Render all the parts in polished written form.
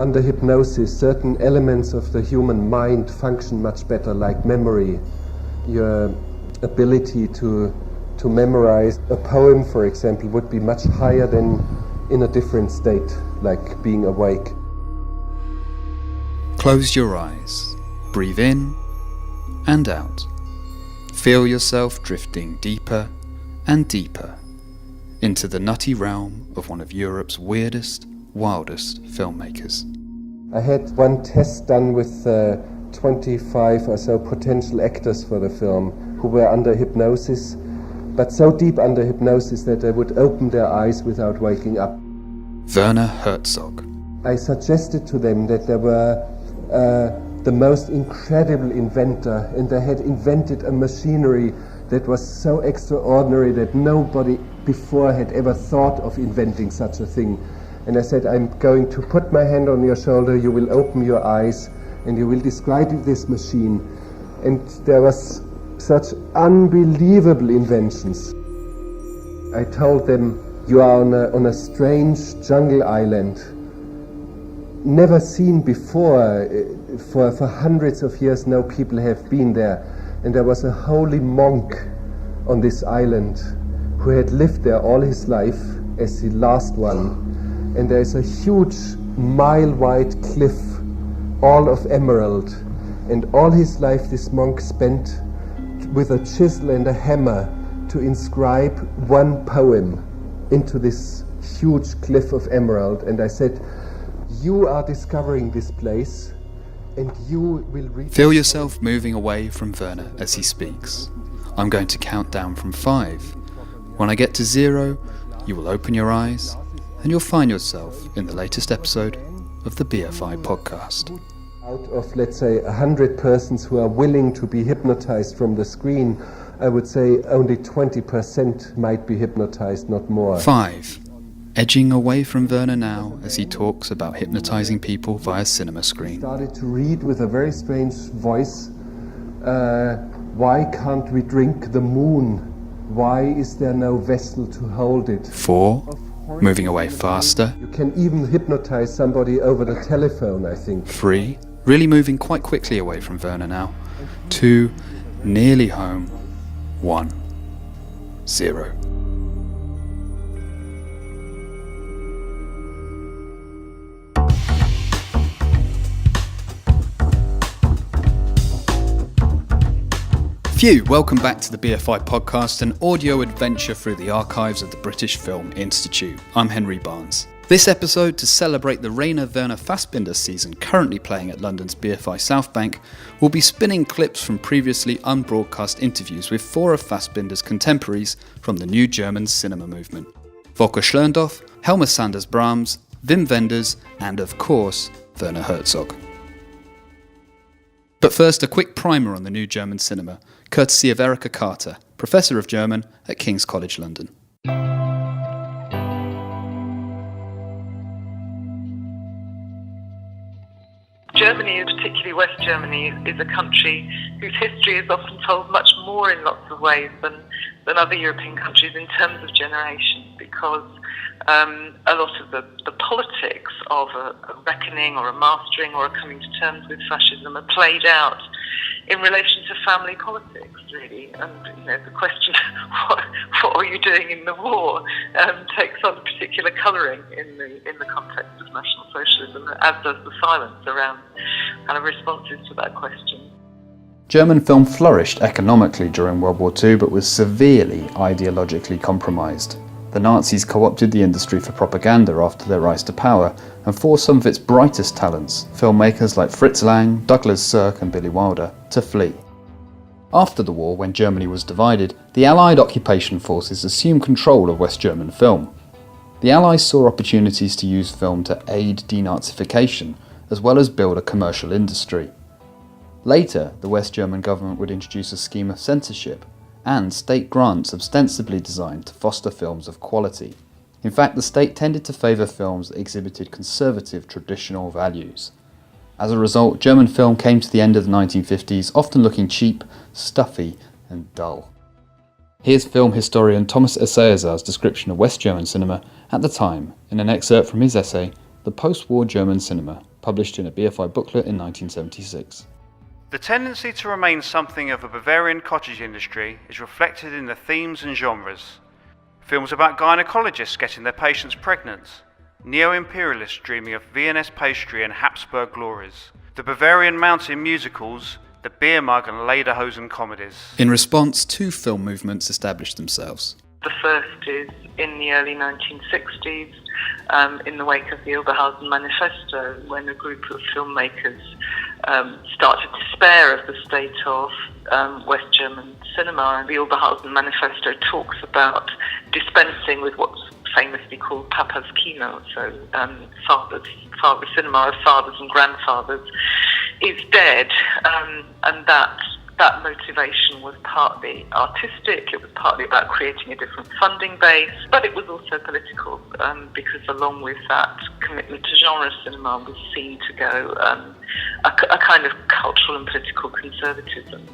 under hypnosis, certain elements of the human mind function much better, like memory. Your ability to memorize a poem, for example, would be much higher than in a different state, like being awake. Close your eyes, breathe in and out. Feel yourself drifting deeper and deeper into the nutty realm of one of Europe's weirdest, wildest filmmakers. I had one test done with 25 or so potential actors for the film who were under hypnosis, but so deep under hypnosis that they would open their eyes without waking up. Werner Herzog. I suggested to them that they were the most incredible inventor, and they had invented a machinery that was so extraordinary that nobody before had ever thought of inventing such a thing. And I said, I'm going to put my hand on your shoulder, you will open your eyes, and you will describe this machine. And there was such unbelievable inventions. I told them, you are on a strange jungle island, never seen before. For hundreds of years no people have been there. And there was a holy monk on this island who had lived there all his life as the last one. And there is a huge mile-wide cliff, all of emerald. And all his life this monk spent with a chisel and a hammer to inscribe one poem into this huge cliff of emerald. And I said, you are discovering this place, and you will reach... Feel yourself moving away from Werner as he speaks. I'm going to count down from 5. When I get to 0, you will open your eyes, and you'll find yourself in the latest episode of the BFI podcast. Out of, let's say, 100 persons who are willing to be hypnotized from the screen, I would say only 20% might be hypnotized, not more. 5. Edging away from Werner now as he talks about hypnotizing people via cinema screen. I started to read with a very strange voice, why can't we drink the moon? Why is there no vessel to hold it? 4. Moving away faster. You can even hypnotize somebody over the telephone, I think. 3. Really moving quite quickly away from Werner now. 2. Nearly home. 1. 0. Phew, welcome back to the BFI podcast, an audio adventure through the archives of the British Film Institute. I'm Henry Barnes. This episode, to celebrate the Rainer Werner Fassbinder season currently playing at London's BFI South Bank, will be spinning clips from previously unbroadcast interviews with 4 of Fassbinder's contemporaries from the new German cinema movement. Volker Schlöndorff, Helmer Sanders Brahms, Wim Wenders, and of course, Werner Herzog. But first, a quick primer on the new German cinema, courtesy of Erica Carter, Professor of German at King's College London. Germany, and particularly West Germany, is a country whose history is often told much more in lots of ways than other European countries in terms of generation, because a lot of the politics of a reckoning or a mastering or a coming to terms with fascism are played out in relation to family politics, really. And the question, what are you doing in the war, takes on a particular colouring in the context of National Socialism, as does the silence around kind of responses to that question. German film flourished economically during World War II, but was severely ideologically compromised. The Nazis co-opted the industry for propaganda after their rise to power, and forced some of its brightest talents, filmmakers like Fritz Lang, Douglas Sirk and Billy Wilder, to flee. After the war, when Germany was divided, the Allied occupation forces assumed control of West German film. The Allies saw opportunities to use film to aid denazification, as well as build a commercial industry. Later, the West German government would introduce a scheme of censorship and state grants ostensibly designed to foster films of quality. In fact, the state tended to favour films that exhibited conservative traditional values. As a result, German film came to the end of the 1950s often looking cheap, stuffy and dull. Here's film historian Thomas Esayazar's description of West German cinema at the time in an excerpt from his essay, The Post-War German Cinema published in a BFI booklet in 1976. The tendency to remain something of a Bavarian cottage industry is reflected in the themes and genres. Films about gynecologists getting their patients pregnant, neo-imperialists dreaming of Viennese pastry and Habsburg glories, the Bavarian mountain musicals, the beer mug and lederhosen comedies. In response, two film movements established themselves. The first is in the early 1960s, in the wake of the Oberhausen Manifesto, when a group of filmmakers started to despair of the state of West German cinema. And the Oberhausen Manifesto talks about dispensing with what's famously called Papa's Kino, so father cinema of fathers and grandfathers is dead, and that motivation was partly artistic, it was partly about creating a different funding base, but it was also political, because along with that commitment to genre cinema was seen to go a kind of cultural and political conservatism.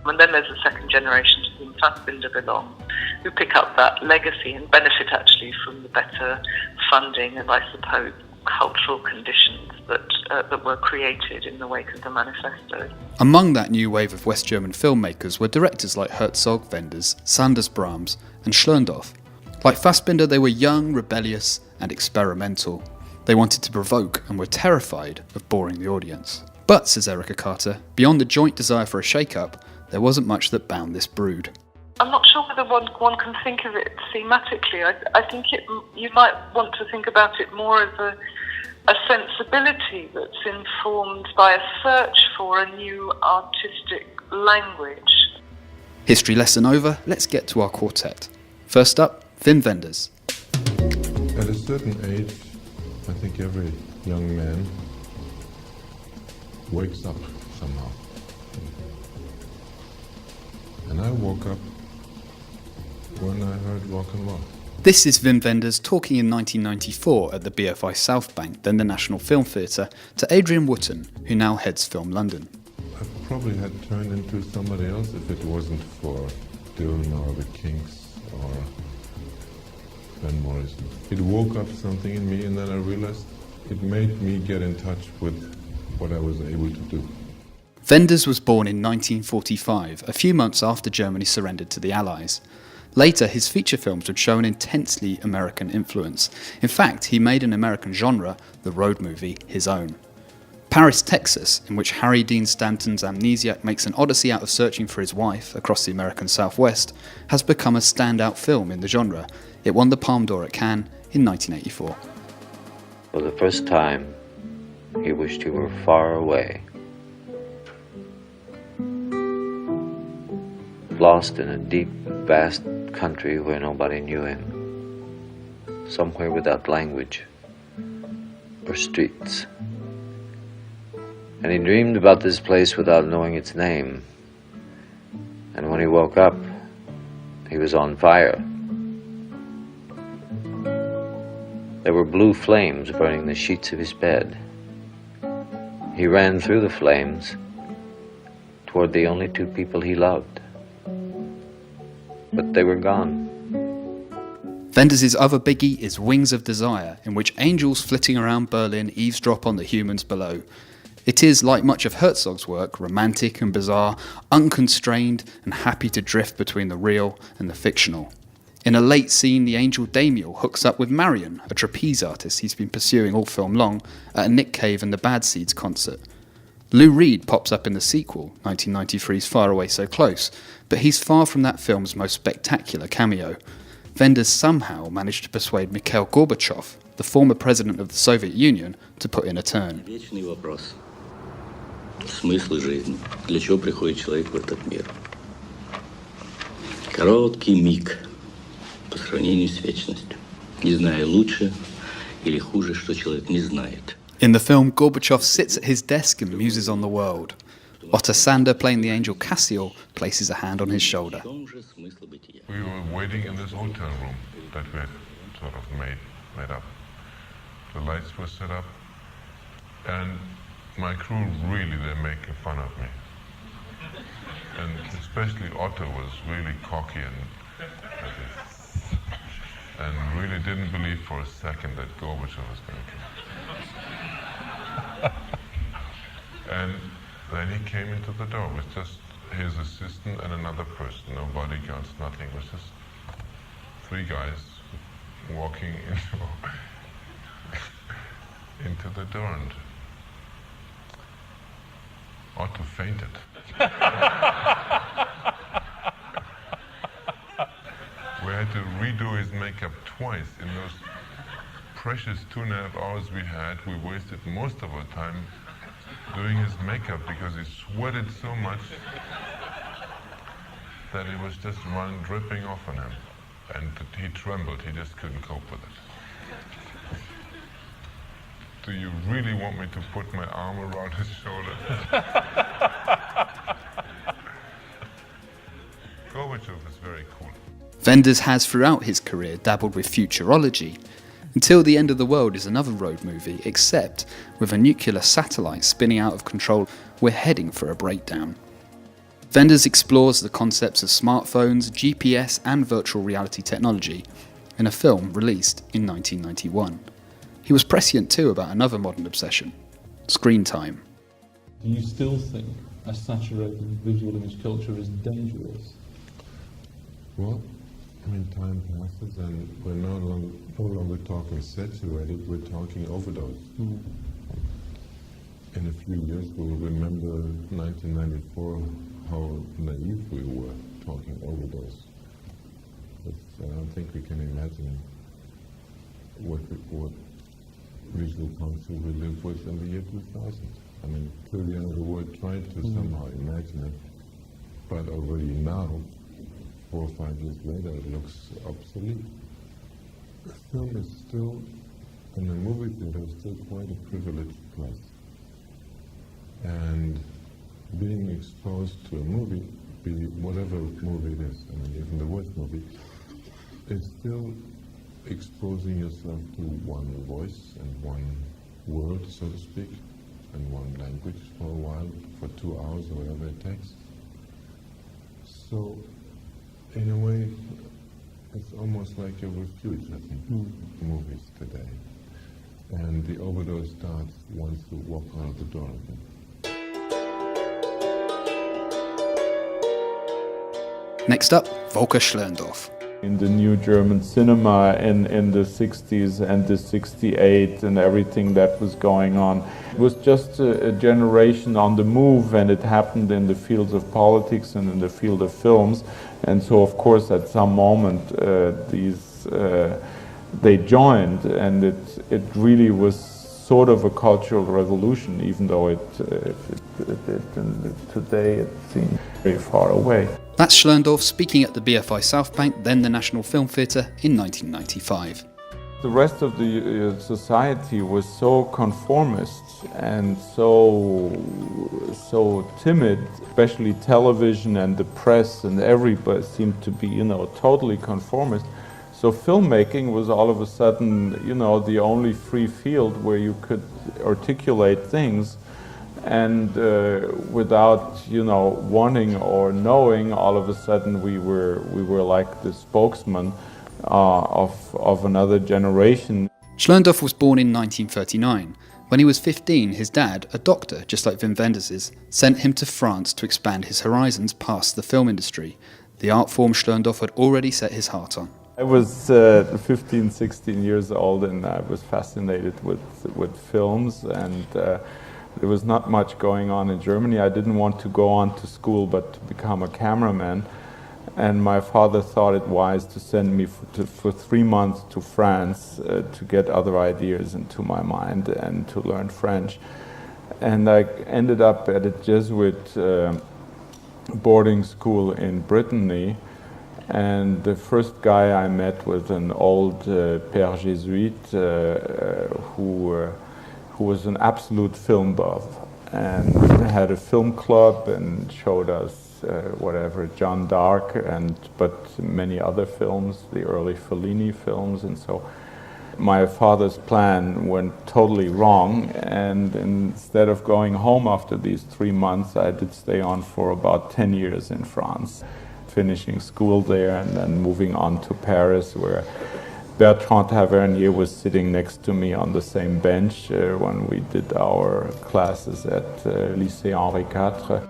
And then there's a second generation to whom Fassbinder belongs, who pick up that legacy and benefit actually from the better funding and, I suppose, cultural conditions that were created in the wake of the manifesto. Among that new wave of West German filmmakers were directors like Herzog, Wenders, Sanders Brahms and Schlöndorff. Like Fassbinder, they were young, rebellious and experimental. They wanted to provoke and were terrified of boring the audience. But, says Erica Carter, beyond the joint desire for a shake-up, there wasn't much that bound this brood. I'm not sure whether one can think of it thematically. I think you might want to think about it more as a sensibility that's informed by a search for a new artistic language. History lesson over, let's get to our quartet. First up, Wim Wenders. At a certain age, I think every young man wakes up somehow. And I woke up when I heard rock and roll. This is Wim Wenders talking in 1994 at the BFI South Bank, then the National Film Theatre, to Adrian Wootton, who now heads Film London. I probably had turned into somebody else if it wasn't for Dylan or the Kinks or Van Morrison. It woke up something in me, and then I realized it made me get in touch with what I was able to do. Wenders was born in 1945, a few months after Germany surrendered to the Allies. Later, his feature films would show an intensely American influence. In fact, he made an American genre, the road movie, his own. Paris, Texas, in which Harry Dean Stanton's amnesiac makes an odyssey out of searching for his wife across the American Southwest, has become a standout film in the genre. It won the Palme d'Or at Cannes in 1984. For the first time, he wished he were far away. Lost in a deep, vast country where nobody knew him. Somewhere without language or streets. And he dreamed about this place without knowing its name. And when he woke up, he was on fire. There were blue flames burning the sheets of his bed. He ran through the flames toward the only two people he loved. But they were gone. Wenders' other biggie is Wings of Desire, in which angels flitting around Berlin eavesdrop on the humans below. It is, like much of Herzog's work, romantic and bizarre, unconstrained and happy to drift between the real and the fictional. In a late scene, the angel Damiel hooks up with Marion, a trapeze artist he's been pursuing all film long, at a Nick Cave and the Bad Seeds concert. Lou Reed pops up in the sequel, 1993's Faraway So Close, but he's far from that film's most spectacular cameo. Wenders somehow managed to persuade Mikhail Gorbachev, the former president of the Soviet Union, to put in a turn. Вечный вопрос. Смысл жизни. Для чего приходит человек в этот мир? Короткий миг по сравнению с вечностью. Не зная лучше или хуже, что человек не знает. In the film, Gorbachev sits at his desk and muses on the world. Otto Sander, playing the angel Cassiel, places a hand on his shoulder. We were waiting in this hotel room that we had sort of made up. The lights were set up, and my crew really, they're making fun of me. And especially Otto was really cocky and really didn't believe for a second that Gorbachev was going to come. And then he came into the door with just his assistant and another person, no bodyguards, nothing. It was just three guys walking into the door, and Otto fainted. We had to redo his makeup twice. In those precious 2.5 hours we had, we wasted most of our time doing his makeup because he sweated so much that it was just dripping off on him. And he trembled, he just couldn't cope with it. Do you really want me to put my arm around his shoulder? Gorbachev is very cool. Wenders has throughout his career dabbled with futurology. Until the End of the World is another road movie, except with a nuclear satellite spinning out of control, we're heading for a breakdown. Wenders explores the concepts of smartphones, GPS and virtual reality technology in a film released in 1991. He was prescient too about another modern obsession, screen time. Do you still think a saturated visual image culture is dangerous? Well, I mean, time passes and we're no longer talking saturated, we're talking overdose. Mm. In a few years we'll remember 1994, how naive we were talking overdose. But I don't think we can imagine what visual culture we live with in the year 2000. I mean, clearly the world tried to somehow imagine it, but already now, 4 or 5 years later, it looks obsolete. The film is still, in the movie theater, is still quite a privileged place. And being exposed to a movie, be whatever movie it is, I mean, even the worst movie, is still exposing yourself to one voice and one word, so to speak, and one language for a while, for 2 hours or whatever it takes. So, in a way, it's almost like a refuge, I think, movies today. And the overdose starts once you walk out of the door again. Next up, Volker Schlöndorff. In the new German cinema in the 60s and the 68 and everything that was going on. It was just a generation on the move, and it happened in the fields of politics and in the field of films. And so, of course, at some moment, they joined, and it really was sort of a cultural revolution, even though today it seems very far away. That's Schlöndorff speaking at the BFI South Bank, then the National Film Theatre, in 1995. The rest of the society was so conformist and so timid, especially television and the press, and everybody seemed to be, totally conformist. So filmmaking was all of a sudden, the only free field where you could articulate things. And without, wanting or knowing, all of a sudden we were like the spokesman of another generation. Schlöndorff was born in 1939. When he was 15, his dad, a doctor just like Wim Wenders', sent him to France to expand his horizons past the film industry, the art form Schlöndorff had already set his heart on. I was 15, 16 years old, and I was fascinated with films, and there was not much going on in Germany. I didn't want to go on to school but to become a cameraman. And my father thought it wise to send me for 3 months to France to get other ideas into my mind and to learn French. And I ended up at a Jesuit boarding school in Brittany. And the first guy I met was an old Père Jésuite who was an absolute film buff and had a film club and showed us Jeanne d'Arc but many other films, the early Fellini films, and so my father's plan went totally wrong, and instead of going home after these 3 months, I did stay on for about 10 years in France, finishing school there and then moving on to Paris, where Bertrand Tavernier was sitting next to me on the same bench when we did our classes at Lycée Henri IV.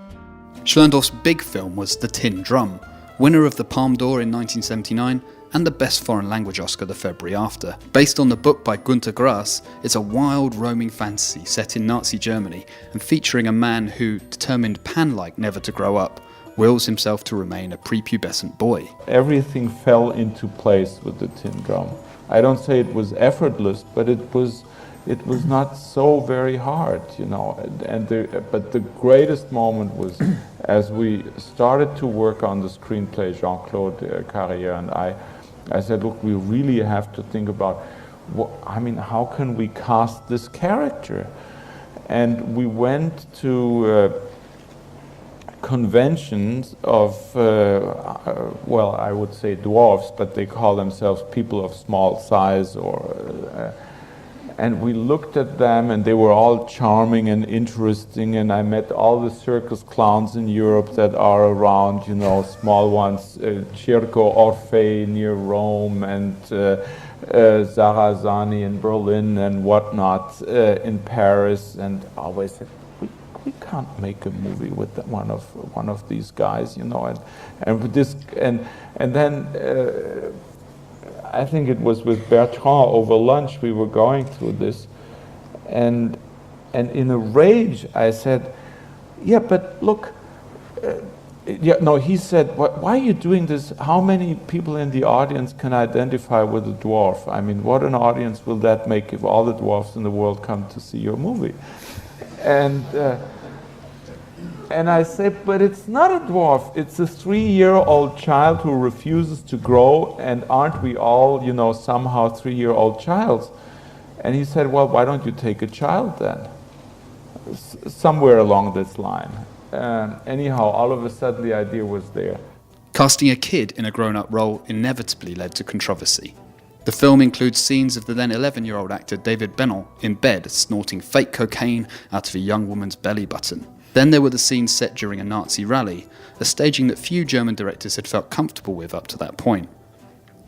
Schlöndorff's big film was The Tin Drum, winner of the Palme d'Or in 1979 and the Best Foreign Language Oscar the February after. Based on the book by Günter Grass, it's a wild, roaming fantasy set in Nazi Germany and featuring a man who, determined Pan-like never to grow up, wills himself to remain a prepubescent boy. Everything fell into place with The Tin Drum. I don't say it was effortless, but it was not so very hard, you know. But the greatest moment was as we started to work on the screenplay, Jean-Claude Carrière and I said, look, we really have to think about, how can we cast this character? And we went to conventions of, I would say dwarfs, but they call themselves people of small size, and we looked at them and they were all charming and interesting, and I met all the circus clowns in Europe that are around, you know, small ones, Circo Orfei near Rome, and Sarrazani in Berlin and whatnot in Paris, and I always said, we can't make a movie with one of these guys, you know, and then I think it was with Bertrand over lunch we were going through this, and in a rage I said, yeah, but look, he said, why are you doing this? How many people in the audience can identify with a dwarf? I mean, what an audience will that make if all the dwarfs in the world come to see your movie? And I say, but it's not a dwarf, it's a 3-year-old child who refuses to grow, and aren't we all, you know, somehow 3-year-old childs? And he said, well, why don't you take a child then? Somewhere along this line. Anyhow, all of a sudden the idea was there. Casting a kid in a grown-up role inevitably led to controversy. The film includes scenes of the then 11-year-old actor David Bennell in bed snorting fake cocaine out of a young woman's belly button. Then there were the scenes set during a Nazi rally, a staging that few German directors had felt comfortable with up to that point.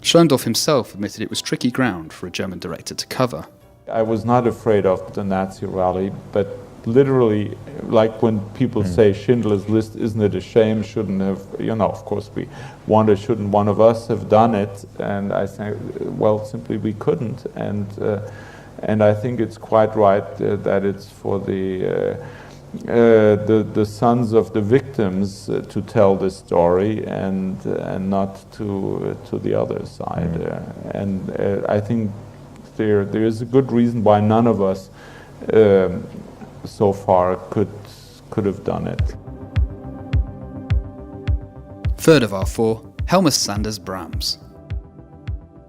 Schlöndorff himself admitted it was tricky ground for a German director to cover. I was not afraid of the Nazi rally, but literally, like when people say Schindler's List, isn't it a shame, shouldn't have, you know, of course we wonder, shouldn't one of us have done it? And I say, well, simply we couldn't, and I think it's quite right that it's for the sons of the victims to tell this story, and not to the other side. I think there is a good reason why none of us so far could have done it. Third of our four, Helmer Sanders Brahms.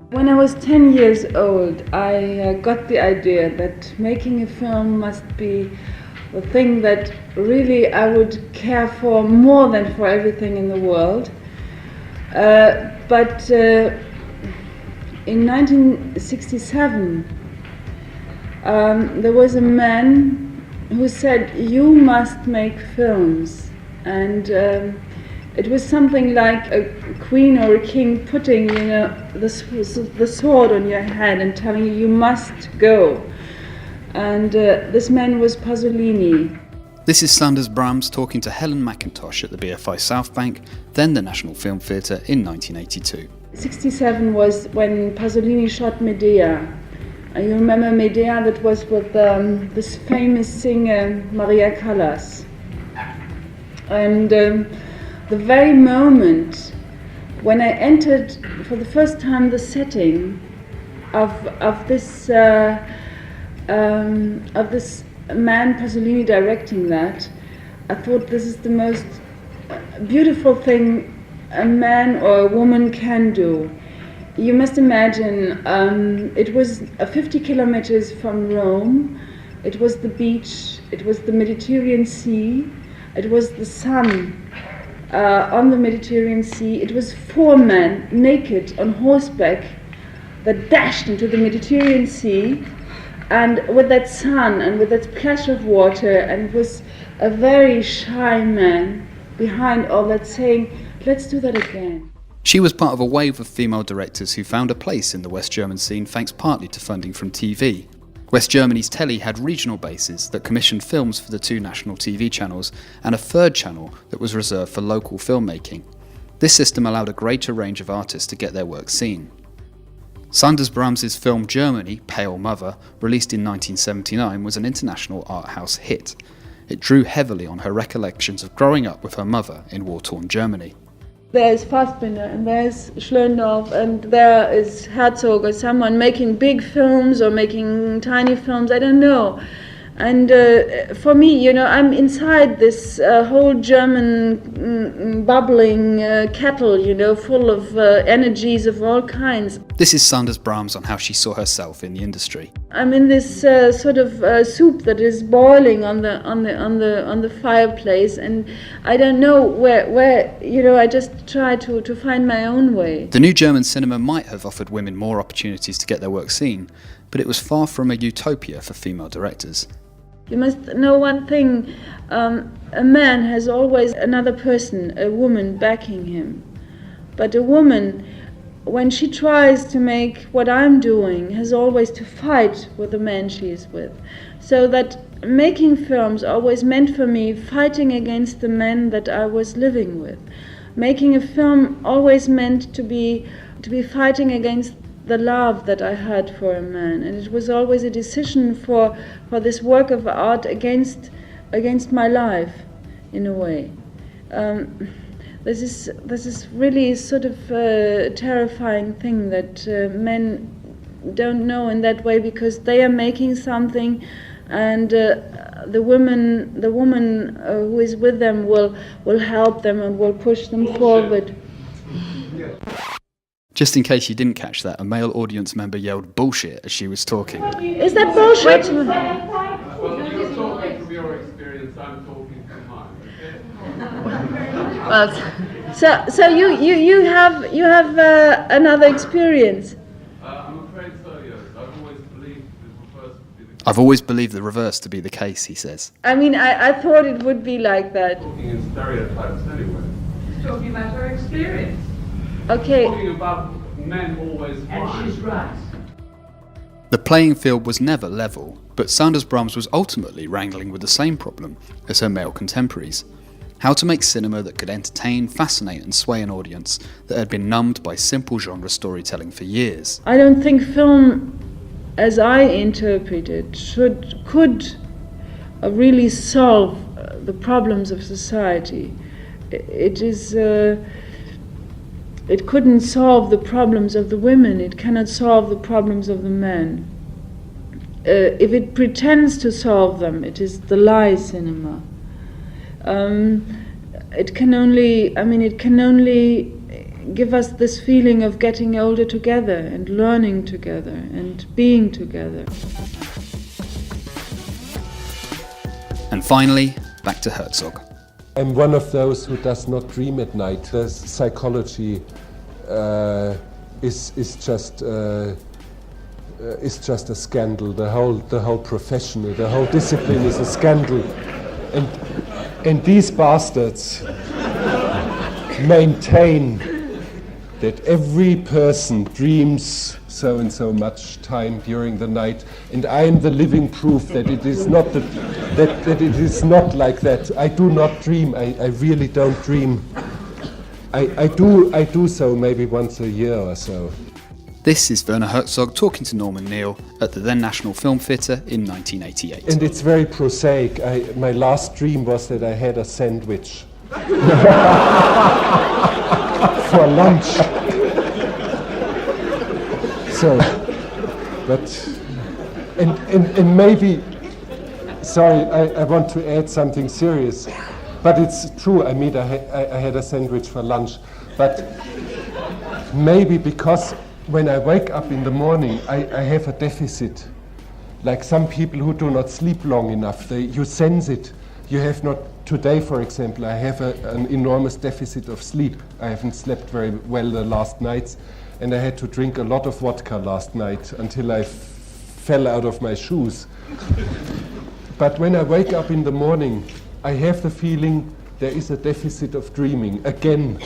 When I was 10 years old, I got the idea that making a film must be the thing that really I would care for more than for everything in the world. But in 1967, there was a man who said, you must make films. And it was something like a queen or a king putting, you know, the sword on your head and telling you, you must go. And this man was Pasolini. This is Sanders Brahms talking to Helen McIntosh at the BFI South Bank, then the National Film Theatre, in 1982. 1967 was when Pasolini shot Medea. You remember Medea? That was with this famous singer Maria Callas. And the very moment when I entered for the first time the setting of this man Pasolini directing that, I thought this is the most beautiful thing a man or a woman can do. You must imagine, it was 50 kilometers from Rome, it was the beach, it was the Mediterranean Sea, it was the sun on the Mediterranean Sea, it was 4 men naked on horseback that dashed into the Mediterranean Sea, and with that sun and with that splash of water, and it was a very shy man behind all that saying, let's do that again. She was part of a wave of female directors who found a place in the West German scene thanks partly to funding from TV. West Germany's telly had regional bases that commissioned films for the 2 national TV channels and a 3rd channel that was reserved for local filmmaking. This system allowed a greater range of artists to get their work seen. Sanders Brahms's film Germany, Pale Mother, released in 1979, was an international art house hit. It drew heavily on her recollections of growing up with her mother in war-torn Germany. There's Fassbinder and there's Schlöndorff and there is Herzog or someone making big films or making tiny films, I don't know. And for me, you know, I'm inside this whole German bubbling kettle, you know, full of energies of all kinds. This is Sanders Brahms on how she saw herself in the industry. I'm in this sort of soup that is boiling on the fireplace, and I don't know where you know. I just try to find my own way. The new German cinema might have offered women more opportunities to get their work seen, but it was far from a utopia for female directors. You must know one thing, a man has always another person, a woman, backing him. But a woman, when she tries to make what I'm doing, has always to fight with the man she is with. So that making films always meant for me fighting against the men that I was living with. Making a film always meant to be fighting against the love that I had for a man, and it was always a decision for this work of art against my life, in a way. This is really sort of a terrifying thing that men don't know in that way, because they are making something, and the woman who is with them will help them and will push them forward. Just in case you didn't catch that, a male audience member yelled bullshit as she was talking. Is that bullshit? Well, you're talking from your experience, I'm talking from mine, Well, so you have another experience. I'm afraid so, yes. I've always believed the reverse to be the case, he says. I mean, I thought it would be like that. Talking in stereotypes anyway. She's talking about her experience. Okay. Talking about men always And she's right. The playing field was never level, but Sanders Brahms was ultimately wrangling with the same problem as her male contemporaries. How to make cinema that could entertain, fascinate and sway an audience that had been numbed by simple genre storytelling for years. I don't think film, as I interpret it, could really solve the problems of society. It couldn't solve the problems of the women. It cannot solve the problems of the men. If it pretends to solve them, it is the lie cinema. It can only give us this feeling of getting older together and learning together and being together. And finally, back to Herzog. I'm one of those who does not dream at night. The psychology is just a scandal. The whole profession, the whole discipline is a scandal, and these bastards maintain that every person dreams so and so much time during the night, and I am the living proof that it is not that it is not like that. I do not dream. I really don't dream. I do so maybe once a year or so. This is Werner Herzog talking to Norman Neal at the then National Film Theatre in 1988. And it's very prosaic. My last dream was that I had a sandwich for lunch. So, but, and maybe, sorry, I want to add something serious, but it's true. I mean, I had a sandwich for lunch, but maybe because when I wake up in the morning, I have a deficit. Like some people who do not sleep long enough, you sense it. You have not, today for example, I have an enormous deficit of sleep. I haven't slept very well the last nights, and I had to drink a lot of vodka last night until I fell out of my shoes. But when I wake up in the morning, I have the feeling there is a deficit of dreaming again.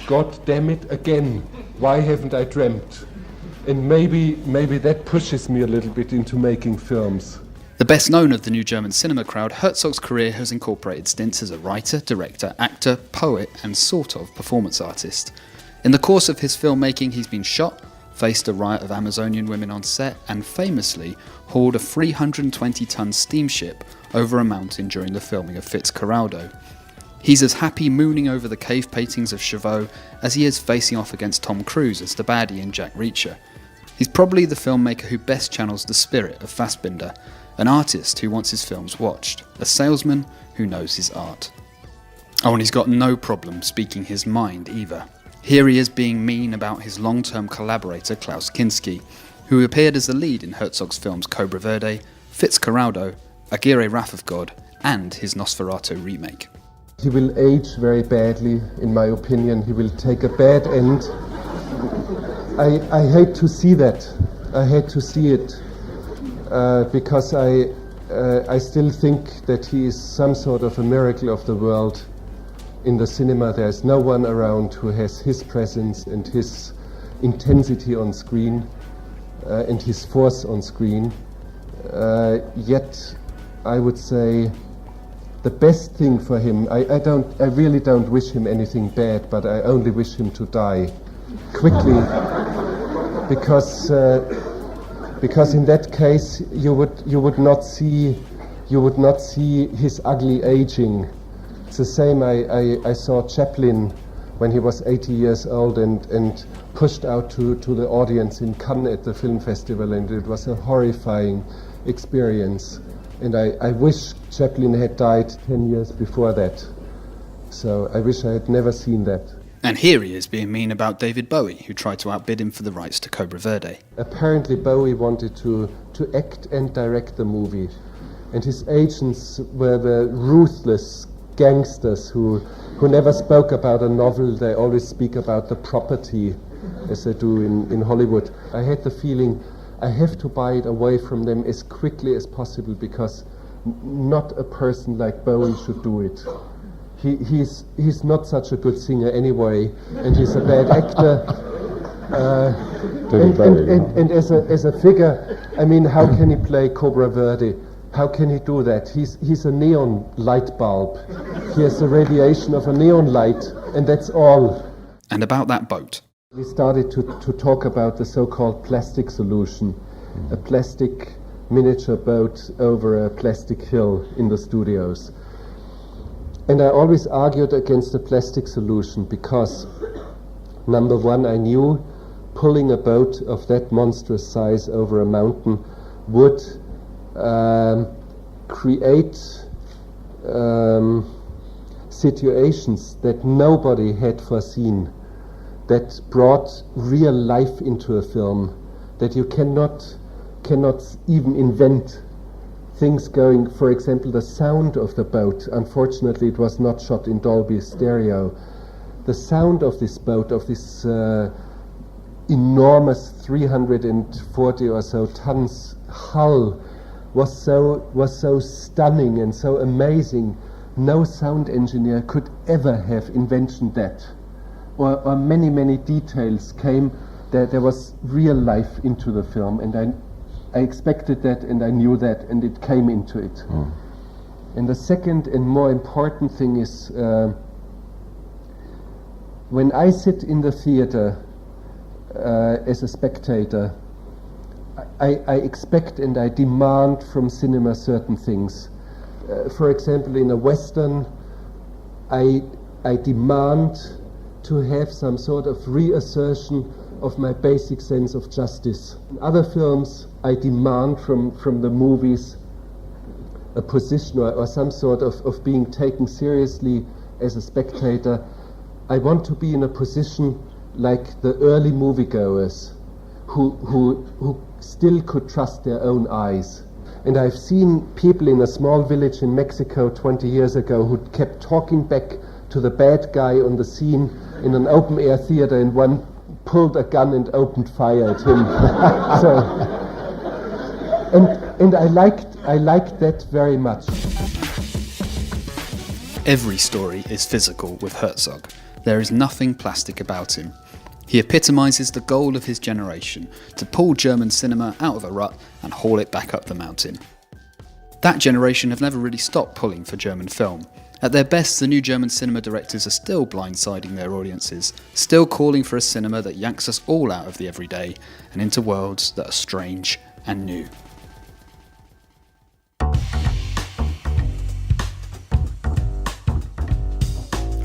God damn it, again, why haven't I dreamt? And maybe that pushes me a little bit into making films. The best known of the new German cinema crowd, Herzog's career has incorporated stints as a writer, director, actor, poet, and sort of performance artist. In the course of his filmmaking, he's been shot, faced a riot of Amazonian women on set, and famously hauled a 320-ton steamship over a mountain during the filming of Fitzcarraldo. He's as happy mooning over the cave paintings of Chauveau as he is facing off against Tom Cruise as the baddie in Jack Reacher. He's probably the filmmaker who best channels the spirit of Fassbinder, an artist who wants his films watched, a salesman who knows his art. Oh, and he's got no problem speaking his mind either. Here he is being mean about his long-term collaborator Klaus Kinski, who appeared as the lead in Herzog's films Cobra Verde, Fitzcarraldo, Aguirre Wrath of God, and his Nosferatu remake. He will age very badly, in my opinion. He will take a bad end. I hate to see that. I hate to see it because I still think that he is some sort of a miracle of the world. In the cinema, there's no one around who has his presence and his intensity on screen and his force on screen. Yet, I would say the best thing for him, I really don't wish him anything bad, but I only wish him to die quickly, because in that case you would not see his ugly aging. It's the same. I saw Chaplin when he was 80 years old and pushed out to the audience in Cannes at the film festival, and it was a horrifying experience. And I wish Chaplin had died 10 years before that. So I wish I had never seen that. And here he is being mean about David Bowie, who tried to outbid him for the rights to Cobra Verde. Apparently Bowie wanted to act and direct the movie. And his agents were the ruthless gangsters who never spoke about a novel. They always speak about the property, as they do in Hollywood. I had the feeling I have to buy it away from them as quickly as possible, because not a person like Bowie should do it. He's not such a good singer anyway, and he's a bad actor. And as a figure, I mean, how can he play Cobra Verde? How can he do that? He's a neon light bulb. He has the radiation of a neon light, and that's all. And about that boat. We started to talk about the so-called plastic solution, a plastic miniature boat over a plastic hill in the studios. And I always argued against the plastic solution because, number one, I knew pulling a boat of that monstrous size over a mountain would create situations that nobody had foreseen, that brought real life into a film, that you cannot even invent. Things going, for example, the sound of the boat. Unfortunately, it was not shot in Dolby stereo. The sound of this boat, of this enormous 340 or so tons hull, was so stunning and so amazing. No sound engineer could ever have invented that. Or many details came. There was real life into the film, and I expected that, and I knew that, and it came into it. And the second and more important thing is when I sit in the theater as a spectator, I expect and I demand from cinema certain things. For example, in a Western, I demand to have some sort of reassertion of my basic sense of justice. In other films, I demand from the movies a position or some sort of being taken seriously as a spectator. I want to be in a position like the early moviegoers who still could trust their own eyes. And I've seen people in a small village in Mexico 20 years ago who kept talking back to the bad guy on the scene in an open-air theater, and one pulled a gun and opened fire at him. And I liked that very much. Every story is physical with Herzog. There is nothing plastic about him. He epitomises the goal of his generation, to pull German cinema out of a rut and haul it back up the mountain. That generation have never really stopped pulling for German film. At their best, the new German cinema directors are still blindsiding their audiences, still calling for a cinema that yanks us all out of the everyday and into worlds that are strange and new.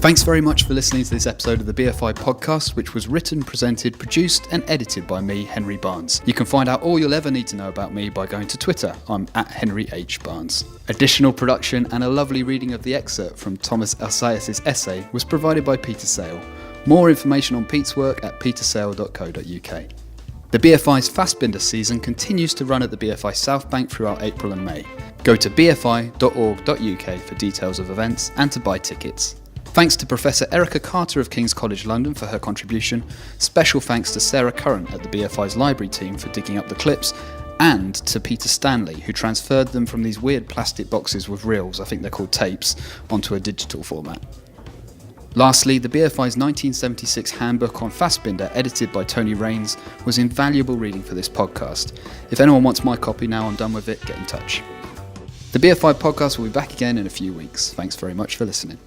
Thanks very much for listening to this episode of the BFI podcast, which was written, presented, produced and edited by me, Henry Barnes. You can find out all you'll ever need to know about me by going to Twitter. I'm at Henry H. Barnes. Additional production and a lovely reading of the excerpt from Thomas Alcaius's essay was provided by Peter Sale. More information on Pete's work at petersale.co.uk. The BFI's Fassbinder season continues to run at the BFI South Bank throughout April and May. Go to bfi.org.uk for details of events and to buy tickets. Thanks to Professor Erica Carter of King's College London for her contribution. Special thanks to Sarah Curran at the BFI's library team for digging up the clips, and to Peter Stanley, who transferred them from these weird plastic boxes with reels, I think they're called tapes, onto a digital format. Lastly, the BFI's 1976 handbook on Fassbinder, edited by Tony Raines, was invaluable reading for this podcast. If anyone wants my copy now I'm done with it, get in touch. The BFI podcast will be back again in a few weeks. Thanks very much for listening.